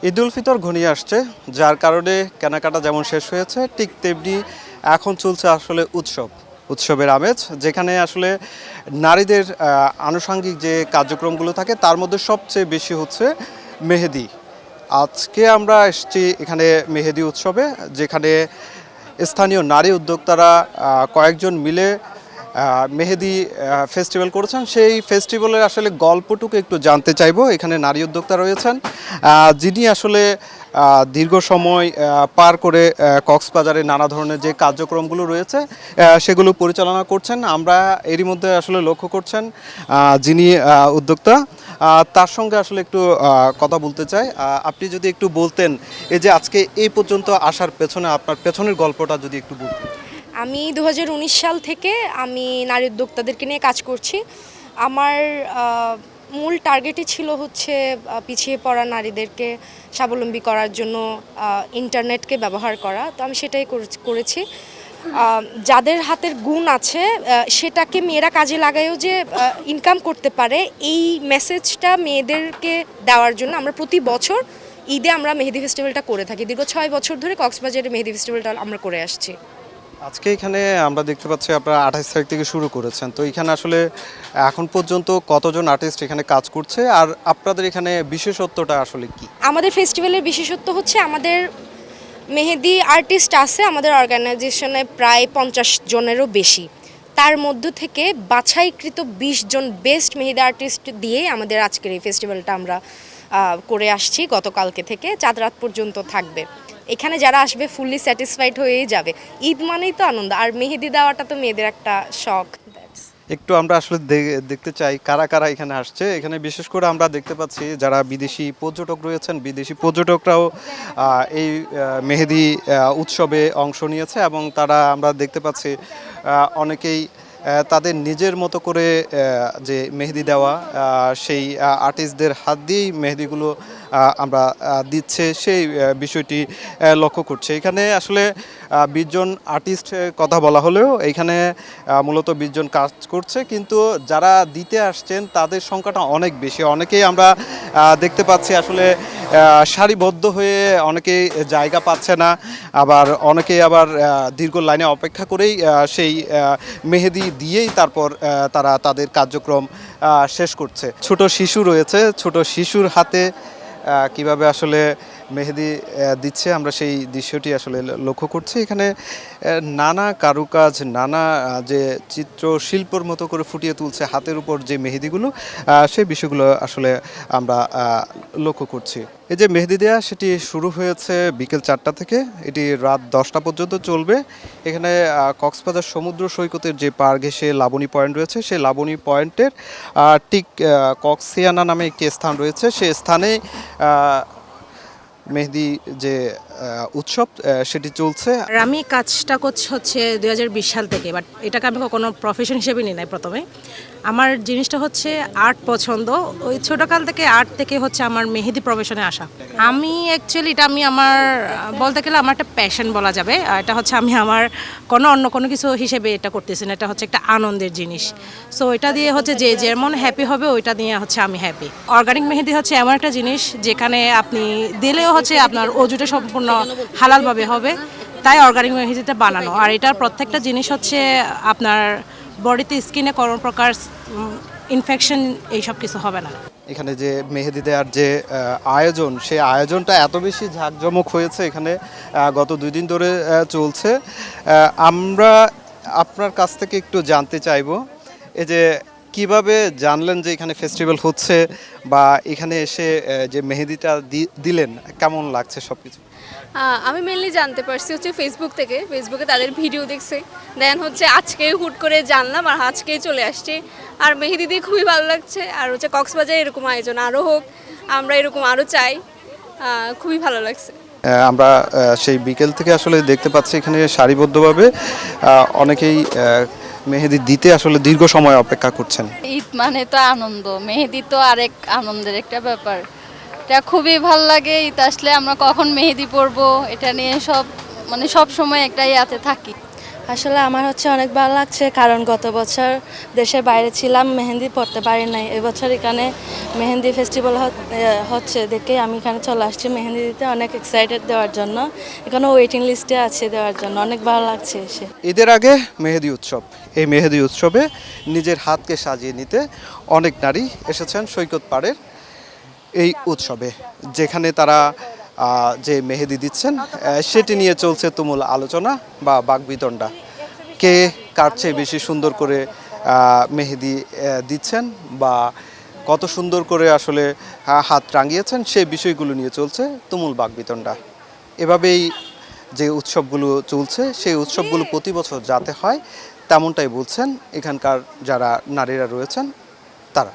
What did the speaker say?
ঈদ উল ফিতর ঘনিয়ে আসছে, যার কারণে কেনাকাটা যেমন শেষ হয়েছে ঠিক তেমনি এখন চলছে আসলে উৎসবের আমেজ, যেখানে আসলে নারীদের আনুষঙ্গিক যে কার্যক্রমগুলো থাকে তার মধ্যে সবচেয়ে বেশি হচ্ছে মেহেদি। আজকে আমরা এসেছি এখানে মেহেদি উৎসবে, যেখানে স্থানীয় নারী উদ্যোক্তারা কয়েকজন মিলে মেহেদি ফেস্টিভ্যাল করেছেন। সেই ফেস্টিভ্যালের আসলে গল্পটুকু একটু জানতে চাইবো। এখানে নারী উদ্যোক্তা রয়েছেন যিনি আসলে দীর্ঘ সময় পার করে কক্সবাজারে নানা ধরনের যে কার্যক্রমগুলো রয়েছে সেগুলো পরিচালনা করছেন। আমরা এরই মধ্যে আসলে লক্ষ্য করছেন যিনি উদ্যোক্তা, তার সঙ্গে আসলে একটু কথা বলতে চাই। আপনি যদি একটু বলতেন, এই যে আজকে এই পর্যন্ত আসার পেছনে আপনার পেছনের গল্পটা যদি একটু বলতেন। আমি 2019 সাল থেকে আমি নারী উদ্যোক্তাদেরকে নিয়ে কাজ করছি। আমার মূল টার্গেটই ছিল হচ্ছে পিছিয়ে পড়া নারীদেরকে স্বাবলম্বী করার জন্য ইন্টারনেটকে ব্যবহার করা। তো আমি সেটাই করেছি। যাদের হাতের গুণ আছে সেটাকে মেয়েরা কাজে লাগায়ও যে ইনকাম করতে পারে, এই মেসেজটা মেয়েদেরকে দেওয়ার জন্য আমরা প্রতি বছর ঈদে আমরা মেহেদি ফেস্টিভ্যালটা করে থাকি। দীর্ঘ 6 বছর ধরে কক্সবাজারে মেহেদি ফেস্টিভ্যালটা আমরা করে আসছি। আজকে এখানে আমরা দেখতে পাচ্ছি আপনারা 28 তারিখ থেকে শুরু করেছেন, তো এখানে আসলে এখন পর্যন্ত কতজন আর্টিস্ট এখানে কাজ করছে, আর আপনাদের এখানে বিশেষত্বটা আসলে কি? আমাদের ফেস্টিভ্যালের বিশেষত্ব হচ্ছে আমাদের মেহেদি আর্টিস্ট আছে আমাদের অর্গানাইজেশনে প্রায় 50 জনেরও বেশি। তার মধ্য থেকে বাছাইকৃত 20 জন বেস্ট মেহেদি আর্টিস্ট দিয়ে আমাদের আজকের এই ফেস্টিভ্যালটা আমরা করে আসছি। গতকালকে থেকে চাঁদ রাত পর্যন্ত থাকবে। এখানে যারা আসবে ফুললি স্যাটিসফাইড হয়েই যাবে। ঈদ মানেই তো আনন্দ, আর মেহেদি দেওয়াটা তো মেয়েদের একটা শখ। একটু আমরা আসলে দেখতে চাই কারা কারা এখানে আসছে। এখানে বিশেষ করে আমরা দেখতে পাচ্ছি যারা বিদেশি পর্যটক রয়েছেন, বিদেশি পর্যটকরাও এই মেহেদি উৎসবে অংশ নিয়েছে, এবং তারা আমরা দেখতে পাচ্ছি অনেকেই তাদের নিজের মতো করে যে মেহেদি দেওয়া সেই আর্টিস্টদের হাত দিয়েই মেহেদিগুলো আমরা দিচ্ছে, সেই বিষয়টি লক্ষ্য করছে। এখানে আসলে 20 জন আর্টিস্ট কথা বলা হলেও এখানে মূলত 20 জন কাজ করছে, কিন্তু যারা দিতে আসছেন তাদের সংখ্যাটা অনেক বেশি। অনেকেই আমরা দেখতে পাচ্ছি আসলে সারিবদ্ধ হয়ে অনেকেই জায়গা পাচ্ছে না, আবার অনেকেই আবার দীর্ঘ লাইনে অপেক্ষা করেই সেই মেহেদি দিয়েই তারপর তারা তাদের কার্যক্রম শেষ করছে। ছোট শিশু রয়েছে, ছোট শিশুর হাতে কিভাবে আসলে মেহেদি দিচ্ছে আমরা সেই দৃশ্যটি আসলে লক্ষ্য করছি। এখানে নানা কারুকাজ, নানা যে চিত্রশিল্পর মতো করে ফুটিয়ে তুলছে হাতের উপর যে মেহেদিগুলো, সেই বিষয়গুলো আসলে আমরা লক্ষ্য করছি। এই যে মেহেদি দেয়া সেটি শুরু হয়েছে বিকেল 4টা থেকে, এটি রাত 10টা পর্যন্ত চলবে। এখানে কক্সবাজার সমুদ্র সৈকতের যে পার ঘেঁষে লাবণী পয়েন্ট রয়েছে, সেই লাবণী পয়েন্টের ঠিক কক্সিয়ানা নামে একটি স্থান রয়েছে, সেই স্থানে মেহেদি যে উৎসব সেটি চলছে। আর আমি কাজটা করছি হচ্ছে 2020 সাল থেকে, বাট এটাকে আমি কোনো প্রফেশন হিসেবে নিই নাই। প্রথমে আমার জিনিসটা হচ্ছে আর্ট পছন্দ, ওই ছোটোকাল থেকে আর্ট থেকে হচ্ছে আমার মেহেদি প্রফেশনে আসা। আমি অ্যাকচুয়ালি এটা আমি আমার বলতে গেলে আমার একটা প্যাশন বলা যাবে। এটা হচ্ছে আমি আমার অন্য কোনো কিছু হিসেবে এটা করতেছি না, এটা হচ্ছে একটা আনন্দের জিনিস। সো এটা দিয়ে হচ্ছে যে যেমন হ্যাপি হবে ওইটা নিয়ে হচ্ছে আমি হ্যাপি। অর্গানিক মেহেদি হচ্ছে এমন একটা জিনিস যেখানে আপনি দিলেও হচ্ছে আপনার অজুটা সম্পূর্ণ হালালভাবে হবে, তাই অর্গানিক মেহেদিটা বানানো। আর এটার প্রত্যেকটা জিনিস হচ্ছে আপনার বডিতে, স্কিনে কোনো প্রকার ইনফেকশন এইসব কিছু হবে না। এখানে যে মেহেদি দেওয়ার যে আয়োজন, সেই আয়োজনটা এত বেশি ঝাঁকজমক হয়েছে, এখানে গত 2 দিন ধরে চলছে। আমরা আপনার কাছ থেকে একটু জানতে চাইবো, এই যে কিভাবে জানলেন যে এখানে ফেস্টিভ্যাল হচ্ছে, বা এখানে এসে যে মেহেদিটা দিলেন কেমন লাগছে সব কিছু? আমি মেনলি জানতে পারছি হচ্ছে ফেসবুকে তাদের ভিডিও দেখছি, দেন হচ্ছে আজকে হুট করে জানলাম আর আজকেই চলে আসছি। আর মেহেদি দিয়ে খুবই ভালো লাগছে, আর হচ্ছে কক্সবাজারে এরকম আয়োজন আরও হোক, আমরা এরকম আরও চাই। খুবই ভালো লাগছে। আমরা সেই বিকেল থেকে আসলে দেখতে পাচ্ছি এখানে সারিবদ্ধভাবে অনেকেই মেহেদি দিতে আসলে দীর্ঘ সময় অপেক্ষা করছেন। ঈদ মানে তো আনন্দ, মেহেদি তো আরেক আনন্দের একটা ব্যাপার। এটা খুবই ভালো লাগে, ঈদ আসলে আমরা কখন মেহেদি পরবো এটা নিয়ে সব সময় একটা ইয়াতে থাকি। আসলে আমার হচ্ছে অনেক ভালো লাগছে, কারণ গত বছর দেশের বাইরে ছিলাম, মেহেন্দি পড়তে পারি নাই। এবছর এখানে মেহেন্দি ফেস্টিভ্যাল হচ্ছে দেখে আমি এখানে চলে আসছি মেহেন্দি দিতে, অনেক এক্সাইটেড দেওয়ার জন্য। এখানে ওয়েটিং লিস্টে আছে দেওয়ার জন্য, অনেক ভালো লাগছে এসে। ঈদের আগে মেহেদি উৎসব, এই মেহেদি উৎসবে নিজের হাতকে সাজিয়ে নিতে অনেক নারী এসেছেন সৈকত পাড়ের এই উৎসবে, যেখানে তারা যে মেহেদি দিচ্ছেন সেটি নিয়ে চলছে তুমুল আলোচনা বা বাকবিতণ্ডা। কে কার চেয়ে বেশি সুন্দর করে মেহেদি দিচ্ছেন বা কত সুন্দর করে আসলে হাত রাঙিয়েছেন, সেই বিষয়গুলো নিয়ে চলছে তুমুল বাকবিতণ্ডা। এভাবেই যে উৎসবগুলো চলছে সেই উৎসবগুলো প্রতি বছর যাতে হয় তেমনটাই বলছেন এখানকার যারা নারীরা রয়েছেন তারা।